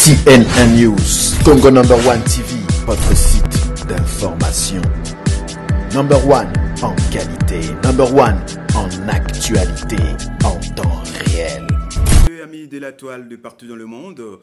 CNN News, Congo number one TV, votre site d'information. Number one en qualité, number one en actualité, en temps réel. Amis de la toile de partout dans le monde,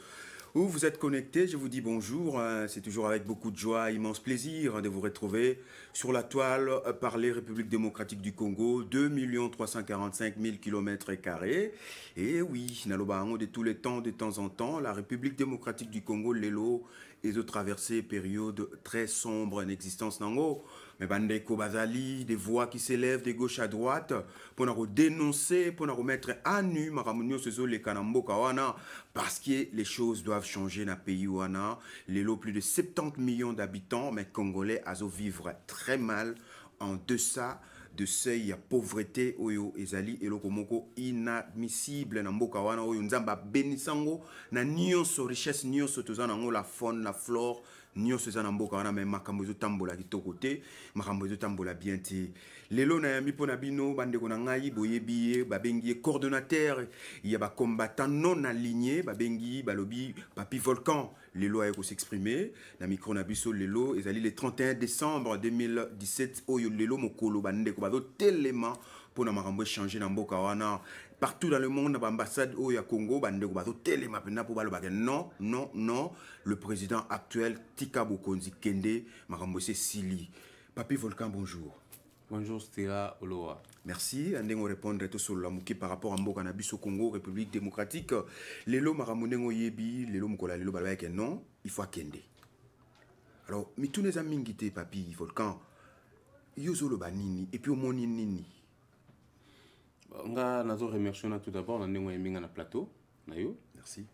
où vous êtes connectés, je vous dis bonjour. C'est toujours avec beaucoup de joie, immense plaisir de vous retrouver sur la toile par les Républiques démocratiques du Congo, 2 345 000 km². Et oui, nalobango de tous les temps, de temps en temps, la République démocratique du Congo, l'élo, et de traverser période très sombre en existence nango. Mais bandeko bazali, des voix qui s'élèvent de gauche à droite pour nous dénoncer, pour nous mettre à nu, parce que les choses doivent changer dans le pays wana. Les lots, plus de 70 millions d'habitants, mais Congolais à vivre très mal en deçà de seuil à pauvreté oyo ezali elokomoko inadmissible na mboka wana oyo nzamba benisango na nyonso richesse nyonso tozana ngo la faune la flore nyonso ezana mboka wana mais makambo ezotambola kitoko te makambo ezotambola bien te lelo na yambi pona bino bandeko na ngai boyebi babengi coordonnateur ya ba combattant non aligné babengi balobi Papi Volcan lelo ayeko s'exprimer na micro na biso lelo ezali le 31 décembre 2017 oyo lelo mokolo bandeko bazo telema pona makambo changer na mboka wana partout dans le monde l'ambassade au Congo bandeko bazo telema pena po balo non non non le président actuel Tika Bokonzi Kende makambo c'est Sili. Papi Volcan, bonjour. Bonjour Stella Oloa. Merci. Andeng répondre tout sur la mouki par rapport à Mboka Nabiso Congo, République démocratique. Lelo maramonengo yebi, lelo mkola lelo balwa ke non, il faut Kende. Alors, mi tous les amis qui Papi Volcan, yozo lo banini et puis au moni nini. Nga nazo remercier tout d'abord nandengo yeminga na plateau na yo. Merci.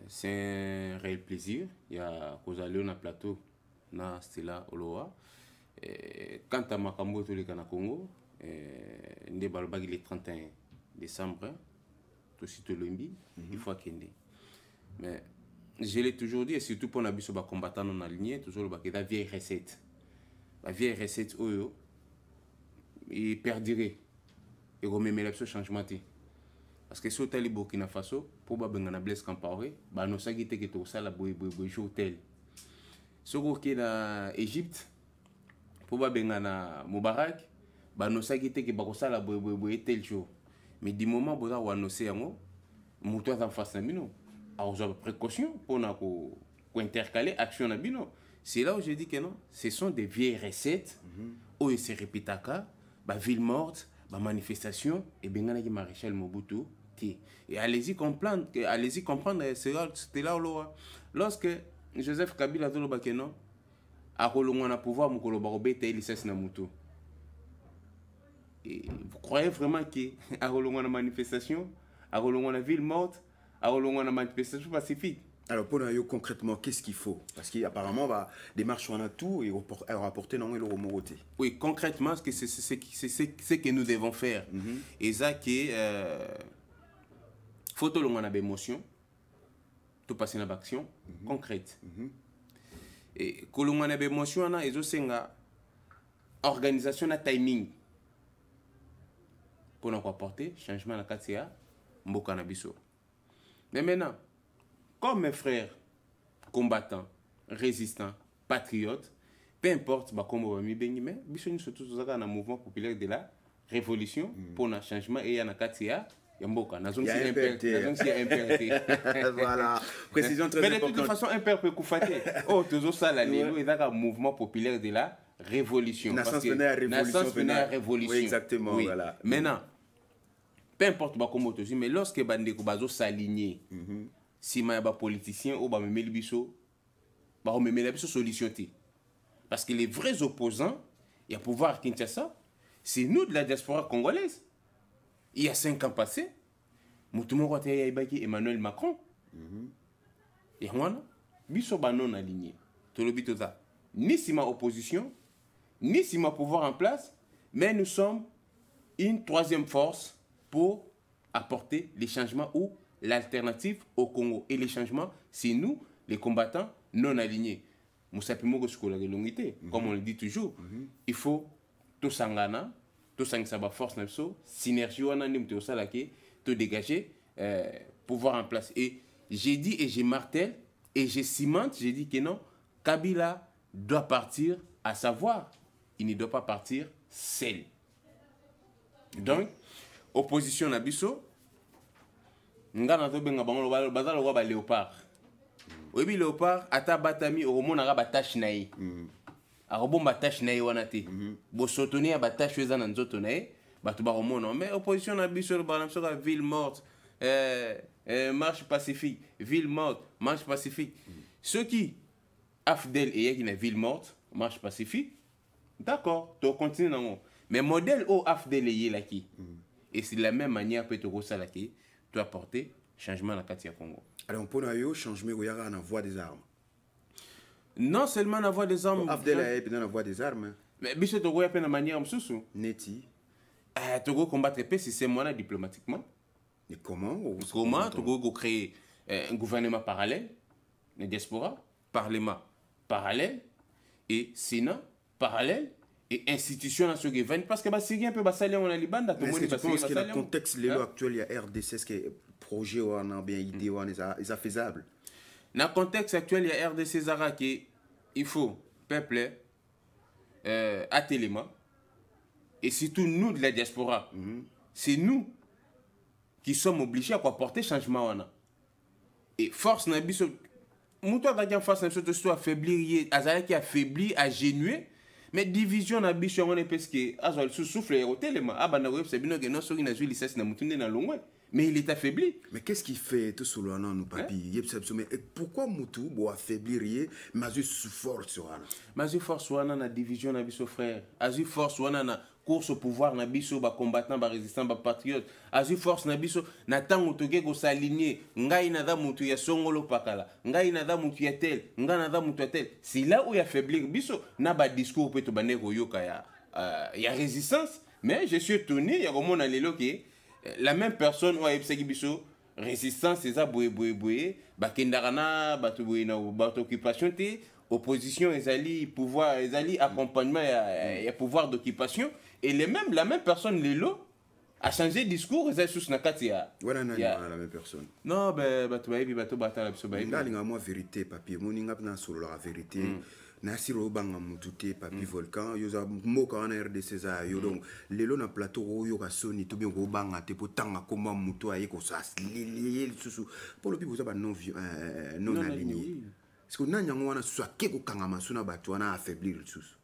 C'est un réel plaisir. Il y a kozali na plateau na Stella Oloa. Quant à Makambo Toleka na Congo, nde balobaki le 31 décembre, tout site Lombi, il faut Kende. Mais je l'ai toujours dit, et surtout pour les combattants non alignés, toujours la vieille recette. La vieille recette, oyo, il perdirait. Et remet le changement. Parce que si on est Burkina Faso, pour que Blaise Compaoré, nous savons que tout ça, la jour tel. Si on est en Égypte, pour na Moubarak ba no sakite ke bakosala boye tel jour mais du moment boza wa no yango muto en face na bino a précaution pour na ko intercaler action na bino. C'est là où je dis que non, ce sont des vieilles recettes où il se répétaka ba ville morte ba manifestation et bengana ki maréchal Mobutu ti et allez-y comprendre c'était là où lorsque Joseph Kabila dolo que non à Kolongwana pouvoir mukolo barobete licence na muto. Et vous croyez vraiment que à Kolongwana manifestation, à Kolongwana ville morte, à Kolongwana manifestation pacifique? Alors pour nous concrètement qu'est-ce qu'il faut? Parce qu'apparemment va démarche on a tout et rapporter non le remoroté. Oui, concrètement c'est ce que nous devons faire. Et ça qui faut que l'on a des émotions, tout passer dans l'action concrète. Et que l'on a des émotions, ils ont une organisation de timing pour nous apporter changement à la Katia, Mboka Nabiso. Mais maintenant, comme mes frères combattants, résistants, patriotes, peu importe comment on va mais nous sommes tous dans un mouvement populaire de la révolution pour un changement et la Katia. Yamboka, il y a un voilà, précision très importante. Mais de toute façon, un père peut coufater. Oh, toujours ça, là, il y a un mouvement populaire de la révolution. Naissance venait à révolution. Oui, exactement, oui. Voilà. Maintenant, peu importe comment tu dis, mais lorsque Bandeko Bazo s'aligne, si il y a des politiciens, ou des solutions. Parce que les vrais opposants, il y a pouvoir Kinshasa, c'est nous de la diaspora congolaise. Il y a 5 ans passés, Emmanuel Macron. Et moi, biso banon aligné. Ni si ma opposition, ni si ma pouvoir en place, mais nous sommes une troisième force pour apporter les changements ou l'alternative au Congo. Et les changements, c'est nous, les combattants non alignés. Comme on le dit toujours, il faut tout s'engana. Tout ça, ça va force synergie, on a tout dégager pouvoir en place. Et j'ai dit et je martèle et je cimente, j'ai dit que non, Kabila doit partir, à savoir, il ne doit pas partir seul. Donc, opposition na biso, nga na to benga bango bazalo wa ba léopard. Oyebi léopard ata batami okomona ba tâche na ye. Akobomba tâche na ye wana te. Bosotoni ya ba tâche eza na nzoto na ye, bato ba komona. Mais opposition na biso ba na soka ville morte, marche pacifique, ville morte, marche pacifique. Ceux qui Afdel et qui na ville morte, marche pacifique. D'accord, tu continues dans mais modèle au Afdel et là qui. Et c'est de la même manière que tu as qui tu apporter changement dans le Congo. Alors, pour nous, changement, il y a la voie des armes. Non seulement la voie des armes. Afdel a été dans la voie des armes. Mais biso Togo a une manière sous. Neti. Togo combattre paix si c'est moyen diplomatiquement. Et comment? Comment Togo créer un gouvernement parallèle, une diaspora, parlement parallèle et Sénat parallèle. Et institution dans ce gouvernement parce que c'est un peu bassalé on a Liban mais est-ce que tu penses que dans le contexte actuel il y a RDC est-ce que le projet ou a bien idée ou est faisable dans le contexte actuel il y a RDC Zara qui il faut peuple à téléma et surtout nous de la diaspora c'est nous qui sommes obligés à porter changement et force n'a biso muto ta force n'a surtout affaiblir azala qui affaibli à genuer. Mais division na biso on est parce que azol souffle au téléma abana web c'est bino que non soki na juli sas na mutunde na longwe mais il est affaibli. Mais qu'est-ce qui fait tout solo non nous papi mais pourquoi mutu bo affaiblir mais juste force wana mais force wana na division na biso frère azu force wana na course au pouvoir na biso ba combattant ba résistant ba patriote azu force na biso na tango toke ko s'aligner ngai na da mutu ya songolo pakala ngai na da mutu ya tel ngai na da mutu ya tel c'est là où il affaiblir biso na ba discours peut to bane ko yoka ya résistance mais je suis étonné ya komona lelo ke la même personne ou ayebisaki biso résistance eza boye ba kendaka na bato boye na bato occupation te opposition ezali pouvoir ezali accompagnement ya pouvoir d'occupation et la même personne lelo a changé discours ezali sous na kati ya voilà la même personne non bato bayebi bato batala biso bayebi ngalinga moi vérité papier moninga na solo la vérité nasiro banga mutute papi volcan yoza moka wana RDC za yo donc lelo na plateau yo ka soni to bien ko banga te po tanga koma muto aye ko sas lele susu pour le bibo za ba non aligné parce que nanya wana soit ke ko kanga masuna bato wana affaiblir susu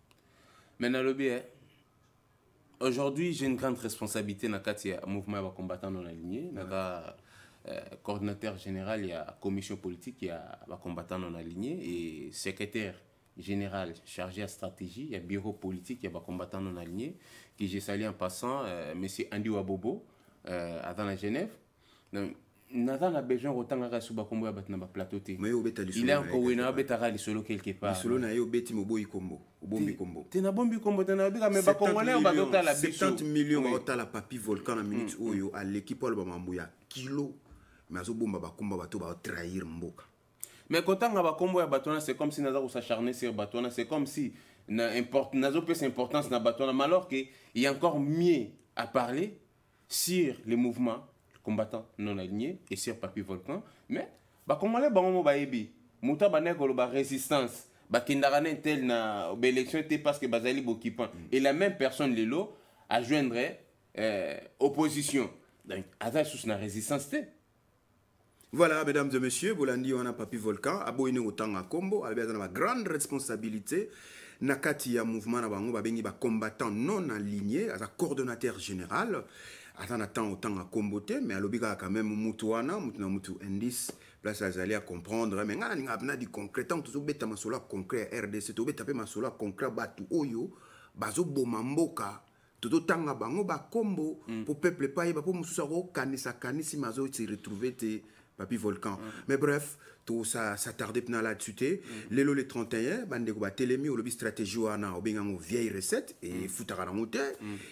mais na lobi aujourd'hui j'ai une grande responsabilité na kati ya mouvement ba combattant non aligné na coordinateur général il y a commission politique il y a ba combattant non aligné et secrétaire général chargé à stratégie, il y a bureau politique, il y a des combattants non alignés, qui j'ai salué en passant, M. Andy Wabobo, à la Genève. Donc, Nathan a besoin autant de sur Bakombo à battre plateau. Il est encore une abetara li solo quelque part. Solo na yo beti mo boy combo, bombi combo. T'es na bombi combo, t'es na bika mais ba congolais on va docteur la biso. 70 millions autant la papi volcan na minute oyo à l'équipe al ba mambuya kilo mais azo bomba ba komba bato ba trahir mboka. Mais quand on a combo à Batona, c'est comme si nous avons s'acharné sur Batona, c'est comme si nous avons pris importance dans Batona, mais alors qu'il y a encore mieux à parler sur les mouvements combattants non alignés et sur Papi Volcan. Mais, comme on l'a dit, Mouta Baneko, la résistance, Kindarane tel na l'élection était parce que Bazali Bokipan et la même personne Lelo a joindre opposition. Donc, à sous la résistance. Voilà, mesdames et messieurs, Bolandi, on a Papi Volcan, aboyé autant à Combo, avec une grande responsabilité. Nakati ya mouvement na bango babengi ba combattant non aligné, as coordonnateur général. Attends autant à comboter, mais à l'obiga quand même mutuana, mutu indice, place à comprendre. Mais ngana ninga bna di concret, tant tout beta masola concret RDC, tout beta pe masola concret batu oyo, bazo bomamboka. Tout tanga bango ba combo pour peuple pa yeba pour mususa ko kanisa kanisi mazo se retrouver te Papi Volcan. Mais bref, tout ça s'attarde là-dessus. Lelo le 31, bande ko ba telemi au lobby stratégie wana obengango vieille recette et futara na moté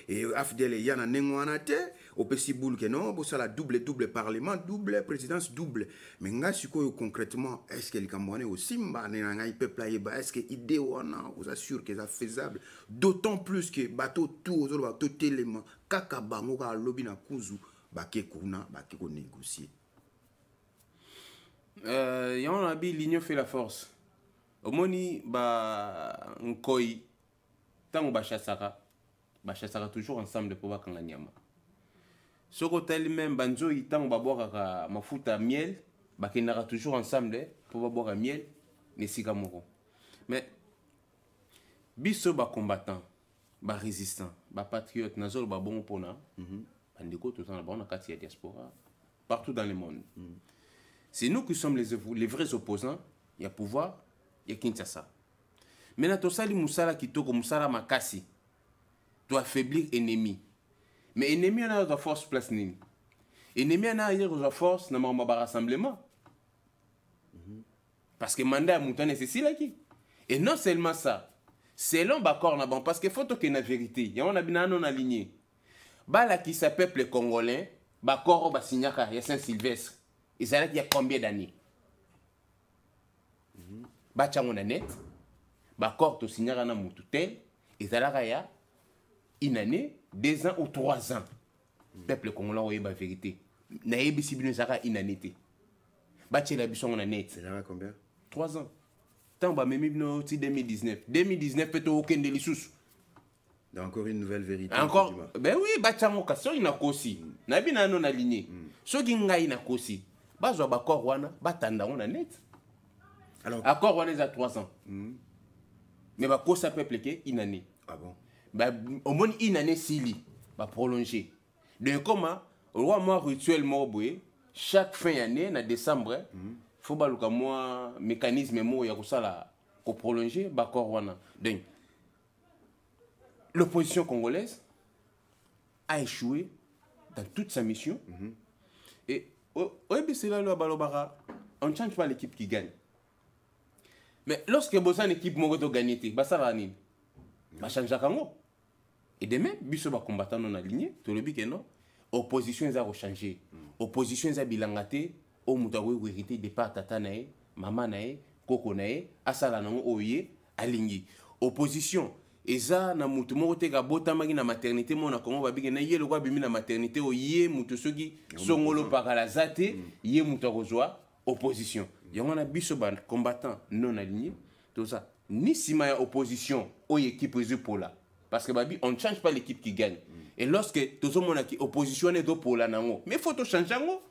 et afdele yana nengwana te au pesi boule que non, bo ça la double parlement, double présidence double. Mais nga siko concrètement est-ce que le Camerounais aussi mba na peuple yeba est-ce que idée wana vous assure que ça faisable d'autant plus que bateau tout aux bateau telema kaka bango ka lobby na kuzu ba ke kuna ba ke ko négocier. on a dit l'union fait la force. Au moni ba nkoi tango ba chassaka toujours ensemble pour bakanga nyama. Soko tel même banzo tango ba boka mafuta miel bakendaka toujours ensemble pour ba boka miel ne sika moko. Mais biso ba combattant, ba résistant, ba patriote nazolo ba bon pona. Bandeko tout en na kati ya diaspora partout dans le monde. C'est nous qui sommes les vrais opposants. Il y a pouvoir, il y a Kinshasa. Maintenant, tu as dit Moussala Kitoko, Moussala Makasi. Tu affaiblir ennemi. Mais ennemi, on a de force place nini. Ennemi, on a de force dans le rassemblement. Parce que mandat à Moutane, c'est si là qui. Et non seulement ça. Selon Bakor, parce qu'il faut que la vérité. Il y a un abina non aligné. Bala qui s'appelle peuple congolais, Bakor, Basignaka, il y a Saint-Sylvestre. Il y a combien d'années? Bachango na net, Bakor to signara na mututel, il y a une année, 2 ans ou 3 ans. Peuple congolais a la vérité. Na yebi si bino saka une année. Bachela bisongo na net. C'est là combien? 3 ans. Tant ba memi bino ti 2019. 2019 peut aucun délicieuse. Encore une nouvelle vérité. Encore, ben oui, Bachango Kasson il a kosi. Nabi na non aligné. So ginga ina kosi. Bazwa bakor wana, batanda on a net. Alors, accord on est à 3 ans. Mais bah quoi ça peut appliquer une année. Ah bon? Bah au moins une année s'il va prolonger. Donc comment au roi moi rituel moboué chaque fin d'année na décembre faut ba luka moi mécanisme mo ya kusala ko prolonger ba accord wana. Donc l'opposition congolaise a échoué dans toute sa mission. Et c'est là le balobara on ne change pas l'équipe qui gagne. Mais lorsque vous avez une équipe qui gagne, ça va aller. Ça change kango. Et demain, biso ba combattant non aligné, to le que non. Opposition za changer. Opposition za bilangate, o mutawe vérité départ tata nae, maman nae, koko nae, asala nango oye aligné. Opposition eza na mutu moko te ka botamaki na maternité mona kongo babike na ye lokwa bimi na maternité oye mutu soki songolo pakala zate, ye mutu akozwa opposition. Il y a un biso ban combattant non aligné, tout ça. Ni si ma opposition ou équipe pour là. Parce que babi on ne change pas l'équipe qui gagne. Et lorsque tout le monde a qui opposition est pour là nango, mais faut tout changer nango.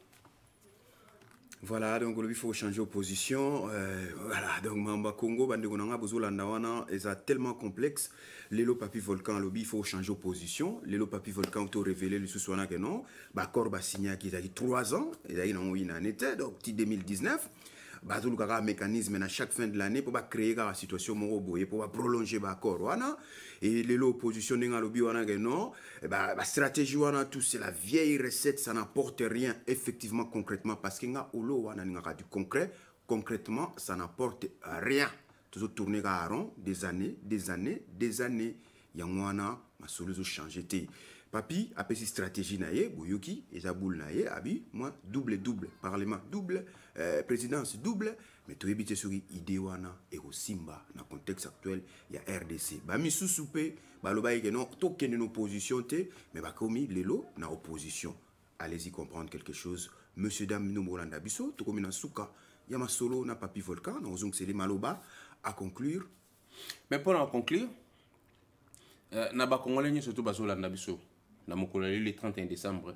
Voilà, donc il faut changer opposition. Voilà, donc Mamba Congo, Bandegonanga, Bozolanda wana, est tellement complexe. Lélo Papi Volcan, lobby, il faut changer opposition. Lélo Papi Volcan, auto révélé le sous-soana que non. Bakor Bassigna qui a eu 3 ans, et là il a eu une année, donc 2019. Bazou a un mécanisme à chaque fin de l'année pour créer une situation pour prolonger l'accord. Et l'opposition n'a non, la stratégie, tout c'est la vieille recette, ça n'apporte rien effectivement concrètement parce qu'il y a du concret. Concrètement, ça n'apporte rien. Toujours tourner à rond des années. Il y a ma solution changé. Papi, après cette stratégie, Boyoki, et Zaboul naye, abi, moi, double, parlement double, présidence double, mais tout est sur l'idée et au Simba, dans le contexte actuel, il y a RDC. Bami sous-soupé, baloba et non, tout qu'il y a une opposition, mais bah comme l'élo, dans opposition. Allez-y comprendre quelque chose. Monsieur Dame Nomolanda Bisso, tout comme dans Souka, il y a ma solo, na Papi Volcan, dans Zong Sele Maloba, à conclure. Mais pour en conclure, na ba Congolais, surtout Bazolanda Bisso. Le 31 décembre,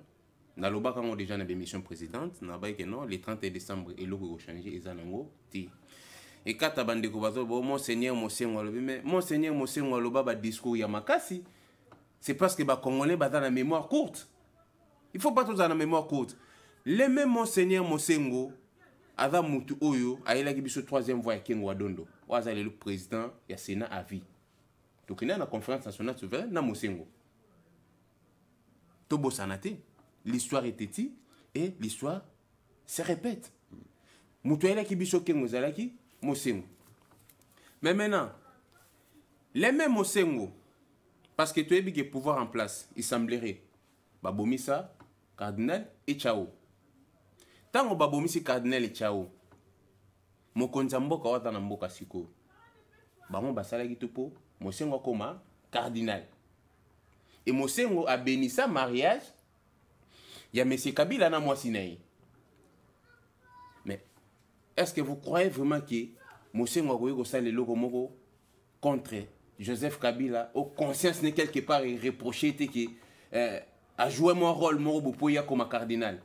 na loba quand déjà na émission présidente, na ba que non, le 31 décembre et le go changer ezanango ti. Et quand abande ko bazo bo monseigneur lobi mais monseigneur loba ba discours ya makasi. C'est parce que ba congolais ba dans la mémoire courte. Il faut pas tout dans la mémoire courte. Les mêmes monseigneur Mosengo ava mutu oyo aila ki biso 3e voie Kengo Wadondo. Waza le président ya Sénat à vie. Donc il y a la conférence nationale souveraine na Mosengo. Tobo Sanate, l'histoire est étie et l'histoire se répète. Moutouela qui bichoke Mozalaki, Mosengo. Mais maintenant, les mêmes Mosengo, parce que tu as le pouvoir en place, il semblerait, Babomisa, cardinal et Chao. Tant que Babomisi, cardinal et Chao, Mokonzamboka Watana Mboka Siko, Bamon Basalaki Topo, Mosengo Koma, cardinal. Et Mosengo a béni sa mariage. Il y a M. Kabila na Mwasinaï. Mais est-ce que vous croyez vraiment que Mosengo Akoyeko ça les loko moko contre Joseph Kabila au conscience n'est quelque part et reproché que a joué mon rôle moko bopoya comme cardinal.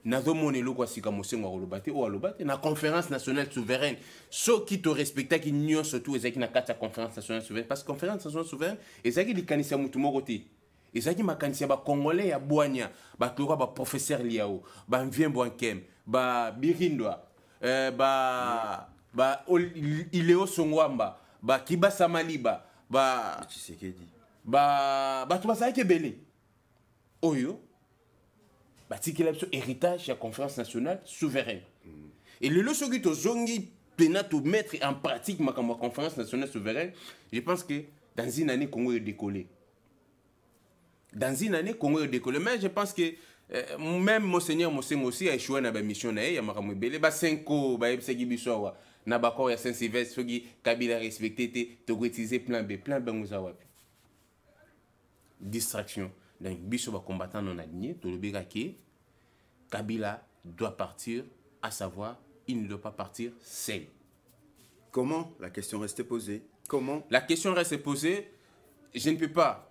Nazo monelo kwa sika Mosengo Akolobate ou alobate na conférence nationale souveraine ceux qui te respectent qui n'y surtout ezaki na kata conférence nationale souveraine parce que conférence nationale souveraine ezaki likanisa mutu moko te ezaki makanisa ba congolais ya bwanya ba tlora ba professeur liao ba mviembo ankem ba birindwa ba Ileo Songwamba ba Kibasa Maliba ba Tshisekedi ba tu basaki belé oyo batikela biso héritage ya conférence nationale souveraine et le loso qui to zongi pena to mettre en pratique ma conférence nationale souveraine je pense que dans une année Congo est décollé dans une année Congo est décollé mais je pense que même monseigneur Mosengo aussi a échoué na ba mission na ya makambo belé ba 5 ans ba yebsaki biso wa na ba corps ya Saint-Sylvestre soki Kabila respecté te to utiliser plan B nguza wapi distraction. Donc, biso ba combattant non aligné, to lobeka ki Kabila doit partir, à savoir, il ne doit pas partir seul. Comment? La question reste posée. Comment? La question reste posée. Je ne peux pas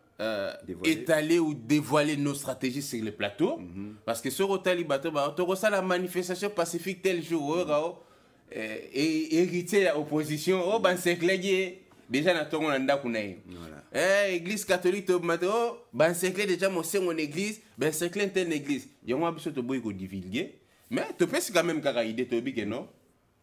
étaler ou dévoiler nos stratégies sur le plateau, parce que sur Otali Bato, la manifestation pacifique tel jour, et héritier de l'opposition, c'est clair. Déjà, on a église catholique, c'est clair déjà, mon mon église, c'est clair telle église. Il y a un peu de divulguer, mais tu peux quand même avoir idée, tu non,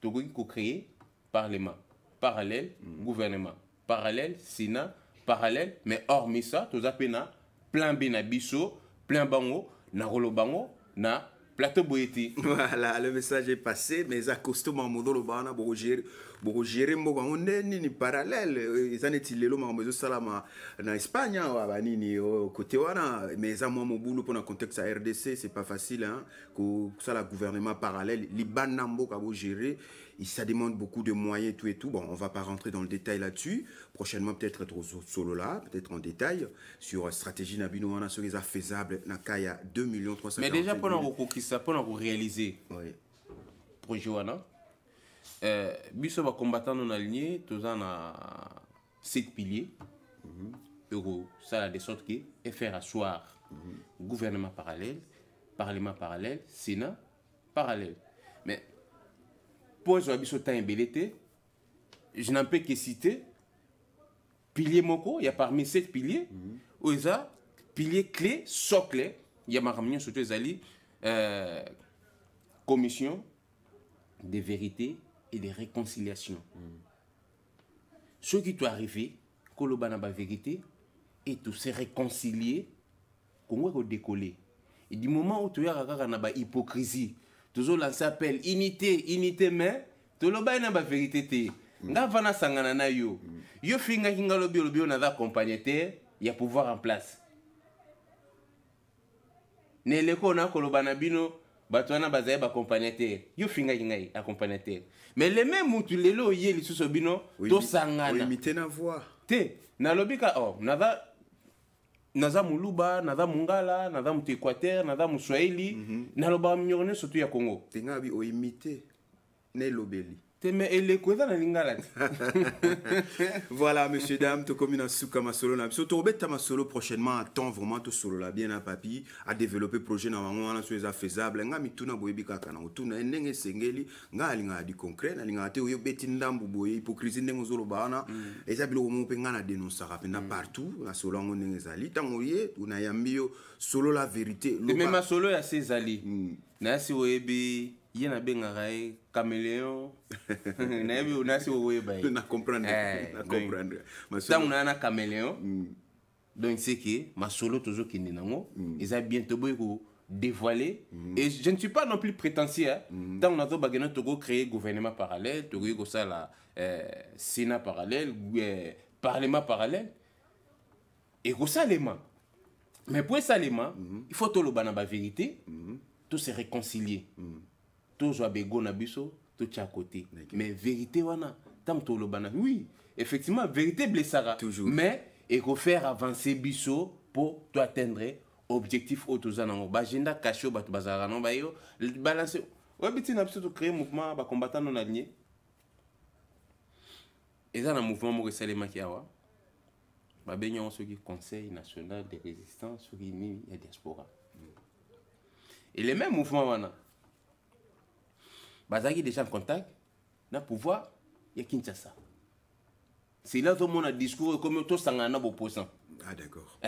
tu peux créer parlement, parallèle, gouvernement, parallèle, Sénat, parallèle, mais hormis ça, tu as plan B na biso, plan bango, na rolo bango, na plateau boyeti. Voilà, le message est passé, mais à costume en modolo bana pour gérer mon ni parallèle. Ils en est-il le moment de salama en Espagne, ni au côté wana, mais à moi mon boulot pour un contexte à RDC, c'est pas facile, hein, que ça le gouvernement parallèle, Liban nambo pour gérer. Ça demande beaucoup de moyens tout et tout. Bon, on va pas rentrer dans le détail là-dessus. Prochainement, peut-être être solo là, peut-être en détail sur stratégie Nabino Wana sur les faisables Nakaya 2 300 000. Mais déjà pour nous réaliser projet Wana, biso va combattant non aligné, tous en a 7 piliers. Euro, ça a de sorte que et faire asseoir gouvernement parallèle, parlement parallèle, Sénat parallèle. Mais pour je n'en peux que citer pilier moko, il y a parmi 7 piliers, où il y a pilier clé, socle, il y a ma réunion surtout les alliés, commission de vérité et de réconciliation. Ce qui doit arriver, que l'on a la vérité, et tout se réconcilier, qu'on va décoller. Et du moment où tu as la hypocrisie, toujours lancé appel unité mais to loba na ba vérité te nga vana sangana na yo finga kinga lobi on a accompagné te ya pouvoir en place ne leko na ko loba na bino bato na bazaye ba accompagné te yo finga kinga accompagné te mais les mêmes mutu lelo ye li suso bino to sangana imiter na voix te na lobika naza muluba, naza mungala, naza mutu Équateur, naza muswahili, naloba mnyone surtout ya Congo. Tenga bi o imiter ne lobeli. Mais elle est quoi dans lingala? Voilà, messieurs, dames, tout comme une souka masolo na. So to beta masolo prochainement attend vraiment tout solo la bien à papi à développer projet na wango sur les faisable. Nga mituna boyebi kaka na utuna ndenge sengeli nga linga di concret na linga te oyo beti ndambu boye hypocrisie ndenge zolo bana. Eza bilo mo pe nga na dénoncer rapidement partout na solo ngo ndenge zali tango ye una yambio solo la vérité. Même solo ya ses ali. Na si oyebi yena benga rai caméléon na yebi unasi weba na comprendre na comprendre tant on a na caméléon donc c'est que ma solo toujours qui nango ils a bientôt beaucoup dévoiler et je ne suis pas non plus prétentieux tant on a bagana togo créer gouvernement parallèle togo ko ça la sénat parallèle parlement parallèle et ko ça l'élément mais pour ça l'élément il faut tout le bana ba vérité tout se réconcilier tout soit bégo na biso tout à côté mais vérité wana tant to lobana oui effectivement vérité blessara toujours mais et faut faire avancer biso pour atteindre objectif autozanango ba agenda caché ba bazara non ba yo balancer Ouais, mais tu as besoin de créer un mouvement de combattants non alignés. Et dans un mouvement, moi, c'est les maquiawa. Bah, ben, il y a ce Conseil national de résistance sur l'Uni et la diaspora. Et les mêmes mouvements, voilà. Bah, ils déjà en contact, na pouvoir, il y a Kinshasa. C'est là que tout le monde a discours comme tout ça, on a opposant. Ah, d'accord.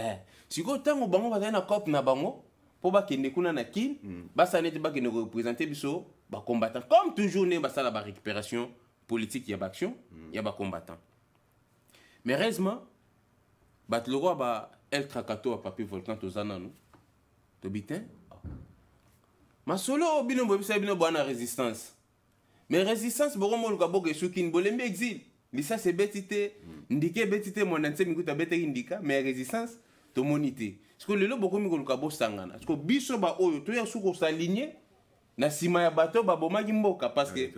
Si vous avez un bango, vous avez un cop na bango, pour que vous ayez un kin, ça n'est pas que nous représentons les combattants. Comme toujours, nous avons la récupération politique, il y a action, il y a des combattants. Mais heureusement, le roi El Krakato a papier volcan aux ananou. Tu bitin? Ma solo, bino bonne résistance. Mais résistance, bon, moi, le gabo que soukin bolé exil. Lisa c'est bétité, indiqué bétité mon ancien mikuta bété indica, mais résistance, to monité. Parce que le lo beaucoup miko le gabo sangana. Parce que biso ba oyo, to ya suko s'aligner, na sima ya bato ba boma mboka parce que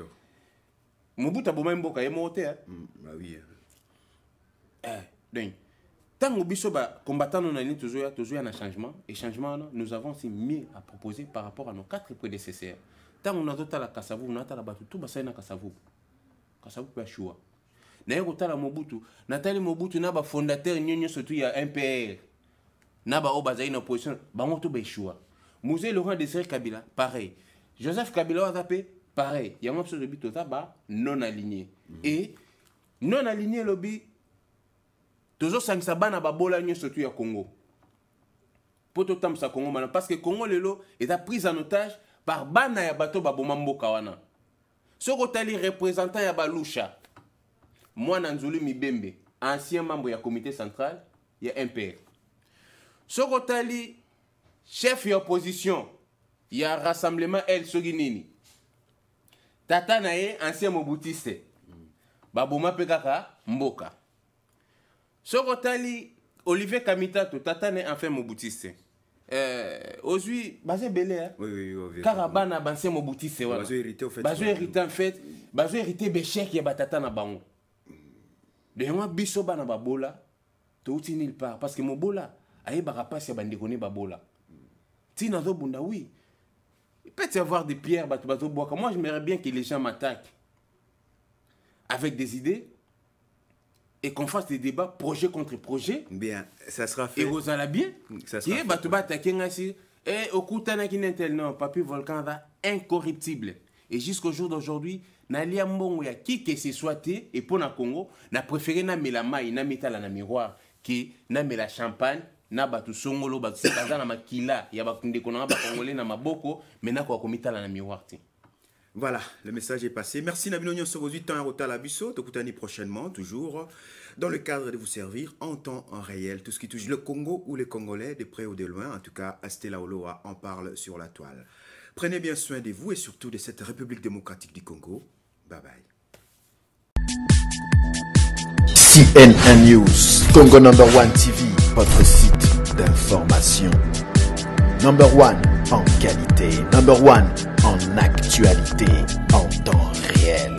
Mobutu boma mboka ye moté hein. Bah oui. Donc tant que biso ba combattant non ani toujours un changement et changement nous avons aussi mieux à proposer par rapport à nos 4 prédécesseurs. Tant on a tout à la Kasavu, on a tout la batu tout bassin na Kasavu. Kasavu peut choix. Na yekotala Mobutu, Nathalie Mobutu na ba fondateur nyonyo surtout ya MPR. Na ba obazai na opposition, bango to ba choix. Musée Laurent Désiré Kabila, pareil. Joseph Kabila a tapé, pareil. Il y a un absolu de but ba non aligné. Et non aligné lobby toujours sangisa bana ba bola nyo surtout ya Congo. Poto tam sa Congo mana parce que Congo lelo est pris en otage par bana ya bato ba bomambo kawana. Soko tali représentant ya Balusha. Moi, Nanzulu Mibembe, ancien membre du comité central, il y a un père. Sokotali, chef de l'opposition, il y a un rassemblement El Soginini. Tata Nae, ancien Mobutiste. Babouma Pekaka, Mboka. Sokotali, Olivier Kamitato, Tata Nae, enfin Mobutiste. Aujourd'hui, basé belé, hein? Oui. Karabana, ancien Mobutiste. Basé hérité, au fait. Basé hérité, en fait. Basé hérité, Béchek, il y a Batata Nabango. De moi biso bana babola to uti nulle part parce que mon bola aye barapasi ya bandekone babola tina zo bunda oui il peut y avoir des pierres bato boka. Moi j'aimerais bien que les gens m'attaquent avec des idées et qu'on fasse des débats projet contre projet. Bien, ça sera fait. Et vous allez bien ça sera fait. Bato attaquer ngasi et okutana kinentel non papi volcan va incorruptible et jusqu'au jour d'aujourd'hui Nalia mbongo ya qui que ce soit et pour na Congo na préféré na melamai na metala na miroir qui na mela champagne na batu songolo batu sekaza na makila ya bakunde kona ba congolais na maboko mais na ko komitala na miroir ti. Voilà, le message est passé. Merci Nabino sur vos 8 ans à Rota Bisso. Tokutani prochainement, toujours dans le cadre de vous servir en temps en réel. Tout ce qui touche le Congo ou les Congolais, de près ou de loin. En tout cas, Astela Oloa en parle sur la toile. Prenez bien soin de vous et surtout de cette République démocratique du Congo. Bye bye. CNN News, Congo #1 TV, votre site d'information. #1 en qualité, #1 en actualité, en temps réel.